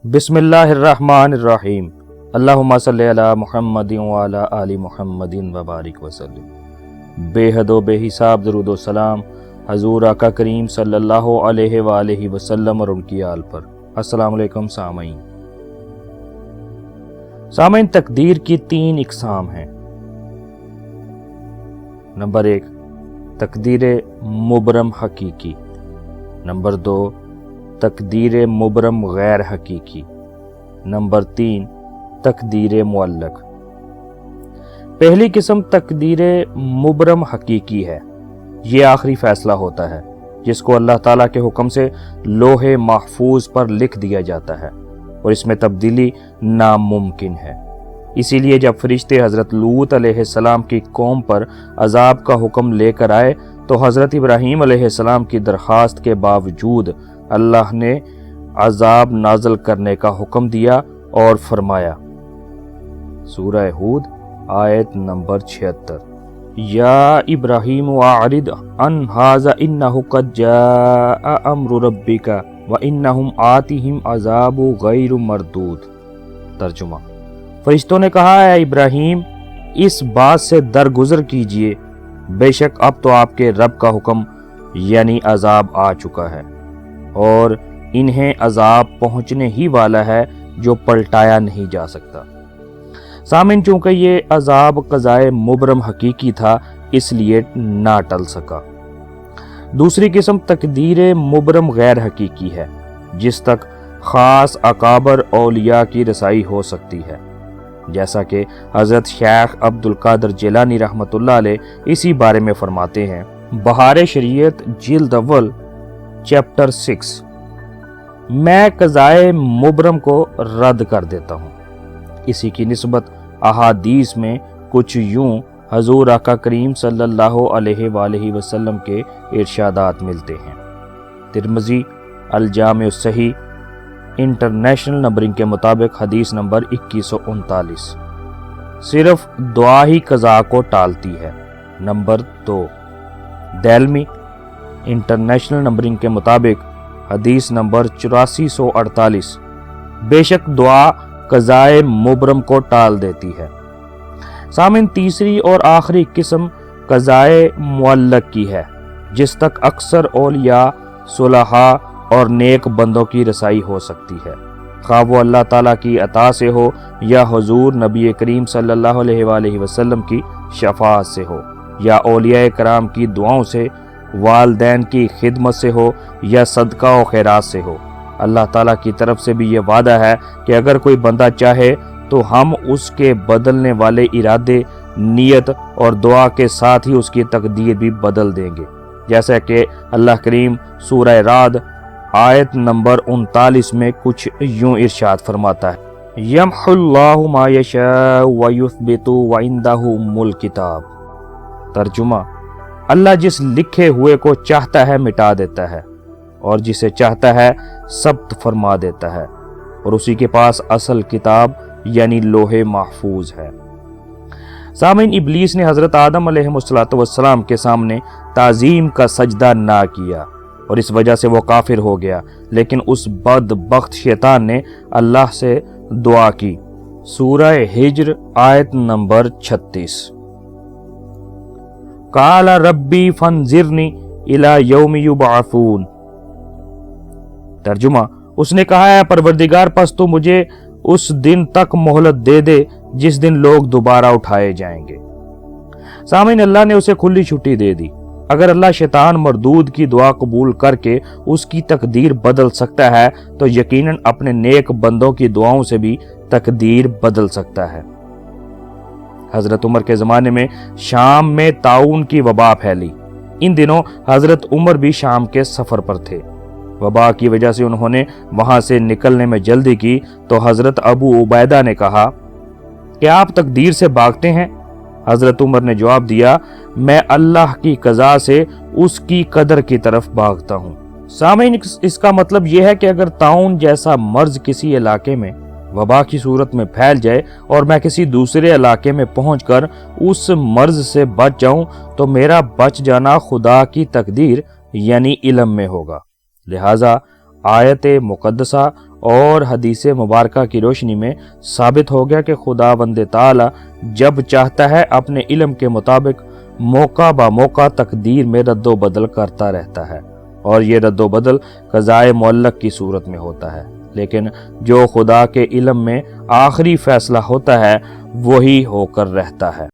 بسم اللہ الرحمن الرحیم اللہم صلی علی محمد وعلی آل محمد وبارک وسلم۔ بے حد و بے حساب درود و سلام حضور آقا کریم صلی اللہ علیہ وآلہ وسلم اور ان کی آل پر۔ السلام علیکم سامعین۔ سامعین، تقدیر کی 3 اقسام ہیں۔ نمبر 1 تقدیر مبرم حقیقی، نمبر 2 تقدیر مبرم غیر حقیقی، نمبر 3 تقدیر معلق۔ پہلی قسم تقدیر مبرم حقیقی ہے۔ یہ آخری فیصلہ ہوتا ہے جس کو اللہ تعالیٰ کے حکم سے لوح محفوظ پر لکھ دیا جاتا ہے اور اس میں تبدیلی ناممکن ہے۔ اسی لیے جب فرشتے حضرت لوط علیہ السلام کی قوم پر عذاب کا حکم لے کر آئے تو حضرت ابراہیم علیہ السلام کی درخواست کے باوجود اللہ نے عذاب نازل کرنے کا حکم دیا اور فرمایا، سورہ ہود آیت نمبر 76، یا ابراہیم اعرض عن ھذا انہ قد جاء امر ربک وانہم آتیہم عذاب غیر مردود۔ ترجمہ: فرشتوں نے کہا، اے ابراہیم، اس بات سے درگزر کیجئے، بے شک اب تو آپ کے رب کا حکم یعنی عذاب آ چکا ہے اور انہیں عذاب پہنچنے ہی والا ہے جو پلٹایا نہیں جا سکتا۔ سامعین، چونکہ یہ عذاب قضائے مبرم حقیقی تھا اس لیے نہ ٹل سکا۔ دوسری قسم تقدیر مبرم غیر حقیقی ہے جس تک خاص اکابر اولیاء کی رسائی ہو سکتی ہے، جیسا کہ حضرت شیخ عبد القادر جیلانی رحمۃ اللہ علیہ اسی بارے میں فرماتے ہیں۔ بہار شریعت جلد اول چیپٹر 6، میں قضائے مبرم کو رد کر دیتا ہوں۔ اسی کی نسبت احادیث میں کچھ یوں حضور آقا کریم صلی اللہ علیہ وآلہ وسلم کے ارشادات ملتے ہیں۔ ترمذی الجامع الصحیح انٹرنیشنل نمبرنگ کے مطابق حدیث نمبر 2139، صرف دعا ہی قضا کو ٹالتی ہے۔ نمبر 2 دہلمی انٹرنیشنل نمبرنگ کے مطابق حدیث نمبر 8448، بے شک دعا قضائے مبرم کو ٹال دیتی ہے۔ سامعین، تیسری اور آخری قسم قضائے معلق کی ہے جس تک اکثر اولیاء، صلحاء اور نیک بندوں کی رسائی ہو سکتی ہے، خواہ وہ اللہ تعالیٰ کی عطا سے ہو یا حضور نبی کریم صلی اللہ علیہ وآلہ وسلم کی شفاعت سے ہو، یا اولیاء کرام کی دعاؤں سے، والدین کی خدمت سے ہو یا صدقہ و خیرات سے ہو۔ اللہ تعالیٰ کی طرف سے بھی یہ وعدہ ہے کہ اگر کوئی بندہ چاہے تو ہم اس کے بدلنے والے ارادے، نیت اور دعا کے ساتھ ہی اس کی تقدیر بھی بدل دیں گے، جیسا کہ اللہ کریم سورہ رعد آیت نمبر 39 میں کچھ یوں ارشاد فرماتا ہے، یمحو اللہ ما یشاء ویثبت وعندہ ام الکتاب۔ ترجمہ: اللہ جس لکھے ہوئے کو چاہتا ہے مٹا دیتا ہے اور جسے چاہتا ہے ثبت فرما دیتا ہے، اور اسی کے پاس اصل کتاب یعنی لوح محفوظ ہے۔ سامعین، ابلیس نے حضرت آدم علیہ السلام کے سامنے تعظیم کا سجدہ نہ کیا اور اس وجہ سے وہ کافر ہو گیا، لیکن اس بدبخت شیطان نے اللہ سے دعا کی۔ سورہ ہجر آیت نمبر 36، قال ربی فانظرنی الی یوم یبعثون۔ ترجمہ: اس نے کہا، ہے پروردگار، پس تو مجھے اس دن تک مہلت دے دے جس دن لوگ دوبارہ اٹھائے جائیں گے۔ سامعین، اللہ نے اسے کھلی چھٹی دے دی۔ اگر اللہ شیطان مردود کی دعا قبول کر کے اس کی تقدیر بدل سکتا ہے تو یقیناً اپنے نیک بندوں کی دعاؤں سے بھی تقدیر بدل سکتا ہے۔ حضرت عمر کے زمانے میں شام میں طاعون کی وبا پھیلی۔ ان دنوں حضرت عمر بھی شام کے سفر پر تھے۔ وبا کی وجہ سے انہوں نے وہاں سے نکلنے میں جلدی کی تو حضرت ابو عبیدہ نے کہا، کیا آپ تقدیر سے بھاگتے ہیں؟ حضرت عمر نے جواب دیا، میں اللہ کی قضا سے اس کی قدر کی طرف بھاگتا ہوں۔ سامعین، اس کا مطلب یہ ہے کہ اگر طاعون جیسا مرض کسی علاقے میں وبا کی صورت میں پھیل جائے اور میں کسی دوسرے علاقے میں پہنچ کر اس مرض سے بچ جاؤں تو میرا بچ جانا خدا کی تقدیر یعنی علم میں ہوگا۔ لہٰذا آیت مقدسہ اور حدیث مبارکہ کی روشنی میں ثابت ہو گیا کہ خداوند تعالی جب چاہتا ہے اپنے علم کے مطابق موقع با موقع تقدیر میں رد و بدل کرتا رہتا ہے، اور یہ رد و بدل قضائے معلق کی صورت میں ہوتا ہے، لیکن جو خدا کے علم میں آخری فیصلہ ہوتا ہے وہی ہو کر رہتا ہے۔